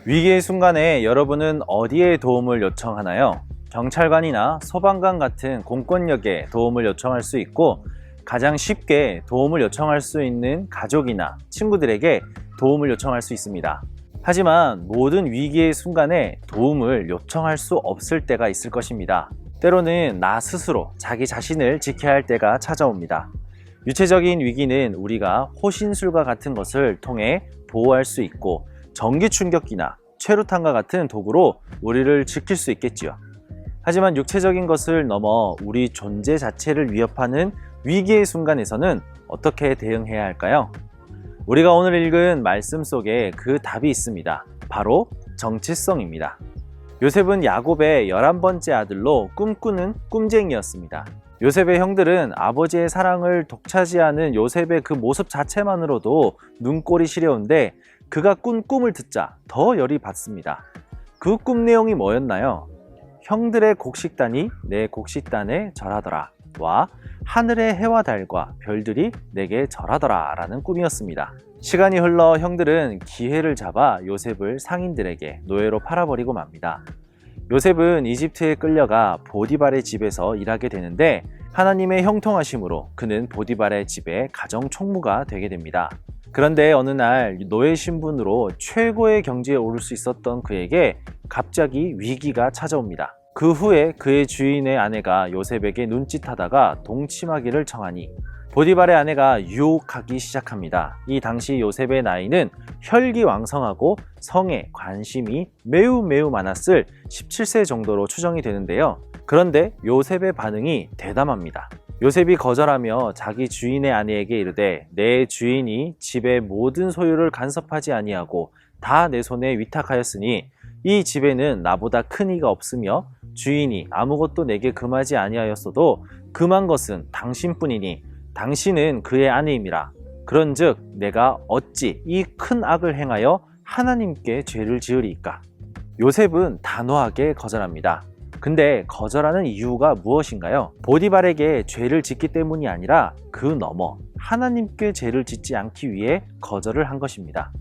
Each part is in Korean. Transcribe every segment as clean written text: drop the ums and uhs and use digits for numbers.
위기의 순간에 여러분은 어디에 도움을 요청하나요? 경찰관이나 소방관 같은 공권력에 도움을 요청할 수 있고, 가장 쉽게 도움을 요청할 수 있는 가족이나 친구들에게 도움을 요청할 수 있습니다. 하지만 모든 위기의 순간에 도움을 요청할 수 없을 때가 있을 것입니다. 때로는 나 스스로 자기 자신을 지켜야 할 때가 찾아옵니다. 유체적인 위기는 우리가 호신술과 같은 것을 통해 보호할 수 있고, 전기 충격기나 최루탄과 같은 도구로 우리를 지킬 수 있겠지요. 하지만 육체적인 것을 넘어 우리 존재 자체를 위협하는 위기의 순간에서는 어떻게 대응해야 할까요? 우리가 오늘 읽은 말씀 속에 그 답이 있습니다. 바로 정체성입니다. 요셉은 야곱의 11번째 아들로 꿈꾸는 꿈쟁이였습니다. 요셉의 형들은 아버지의 사랑을 독차지하는 요셉의 그 모습 자체만으로도 눈꼴이 시려운데, 그가 꾼 꿈을 듣자 더 열이 받습니다. 그 꿈 내용이 뭐였나요? 형들의 곡식단이 내 곡식단에 절하더라 와 하늘의 해와 달과 별들이 내게 절하더라 라는 꿈이었습니다. 시간이 흘러 형들은 기회를 잡아 요셉을 상인들에게 노예로 팔아버리고 맙니다. 요셉은 이집트에 끌려가 보디발의 집에서 일하게 되는데, 하나님의 형통하심으로 그는 보디발의 집의 가정 총무가 되게 됩니다. 그런데 어느 날 노예 신분으로 최고의 경지에 오를 수 있었던 그에게 갑자기 위기가 찾아옵니다. 그 후에 그의 주인의 아내가 요셉에게 눈짓하다가 동침하기를 청하니 보디발의 아내가 유혹하기 시작합니다. 이 당시 요셉의 나이는 혈기왕성하고 성에 관심이 매우 많았을 17세 정도로 추정이 되는데요. 그런데 요셉의 반응이 대담합니다. 요셉이 거절하며 자기 주인의 아내에게 이르되, 내 주인이 집의 모든 소유를 간섭하지 아니하고 다 내 손에 위탁하였으니 이 집에는 나보다 큰 이가 없으며 주인이 아무것도 내게 금하지 아니하였어도 금한 것은 당신뿐이니 당신은 그의 아내임이라. 그런즉 내가 어찌 이 큰 악을 행하여 하나님께 죄를 지으리이까? 요셉은 단호하게 거절합니다. 근데 거절하는 이유가 무엇인가요? 보디발에게 죄를 짓기 때문이 아니라 그 너머 하나님께 죄를 짓지 않기 위해 거절을 한 것입니다.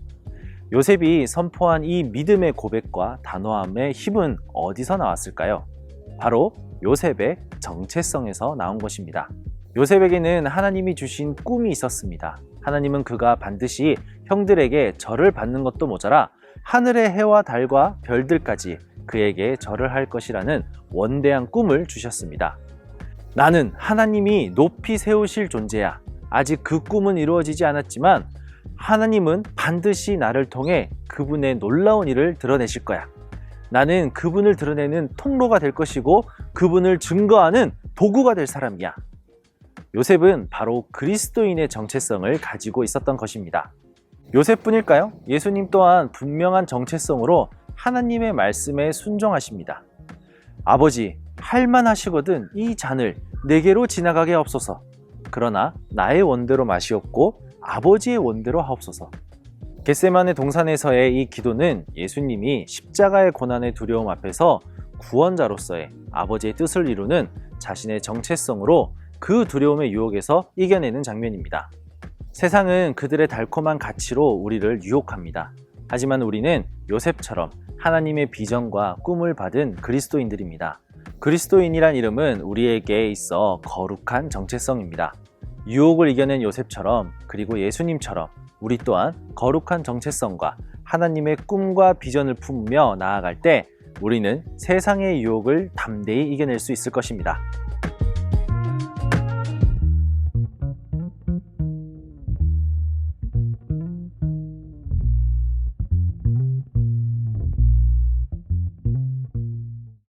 요셉이 선포한 이 믿음의 고백과 단호함의 힘은 어디서 나왔을까요? 바로 요셉의 정체성에서 나온 것입니다. 요셉에게는 하나님이 주신 꿈이 있었습니다. 하나님은 그가 반드시 형들에게 절을 받는 것도 모자라 하늘의 해와 달과 별들까지 그에게 절을 할 것이라는 원대한 꿈을 주셨습니다. 나는 하나님이 높이 세우실 존재야. 아직 그 꿈은 이루어지지 않았지만 하나님은 반드시 나를 통해 그분의 놀라운 일을 드러내실 거야. 나는 그분을 드러내는 통로가 될 것이고 그분을 증거하는 도구가 될 사람이야. 요셉은 바로 그리스도인의 정체성을 가지고 있었던 것입니다. 요셉뿐일까요? 예수님 또한 분명한 정체성으로 하나님의 말씀에 순종하십니다. 아버지, 할만하시거든 이 잔을 내게로 지나가게 하옵소서. 그러나 나의 원대로 마시옵고 아버지의 원대로 하옵소서. 겟세마네 동산에서의 이 기도는 예수님이 십자가의 고난의 두려움 앞에서 구원자로서의 아버지의 뜻을 이루는 자신의 정체성으로 그 두려움의 유혹에서 이겨내는 장면입니다. 세상은 그들의 달콤한 가치로 우리를 유혹합니다. 하지만 우리는 요셉처럼 하나님의 비전과 꿈을 받은 그리스도인들입니다. 그리스도인이란 이름은 우리에게 있어 거룩한 정체성입니다. 유혹을 이겨낸 요셉처럼, 그리고 예수님처럼 우리 또한 거룩한 정체성과 하나님의 꿈과 비전을 품으며 나아갈 때 우리는 세상의 유혹을 담대히 이겨낼 수 있을 것입니다.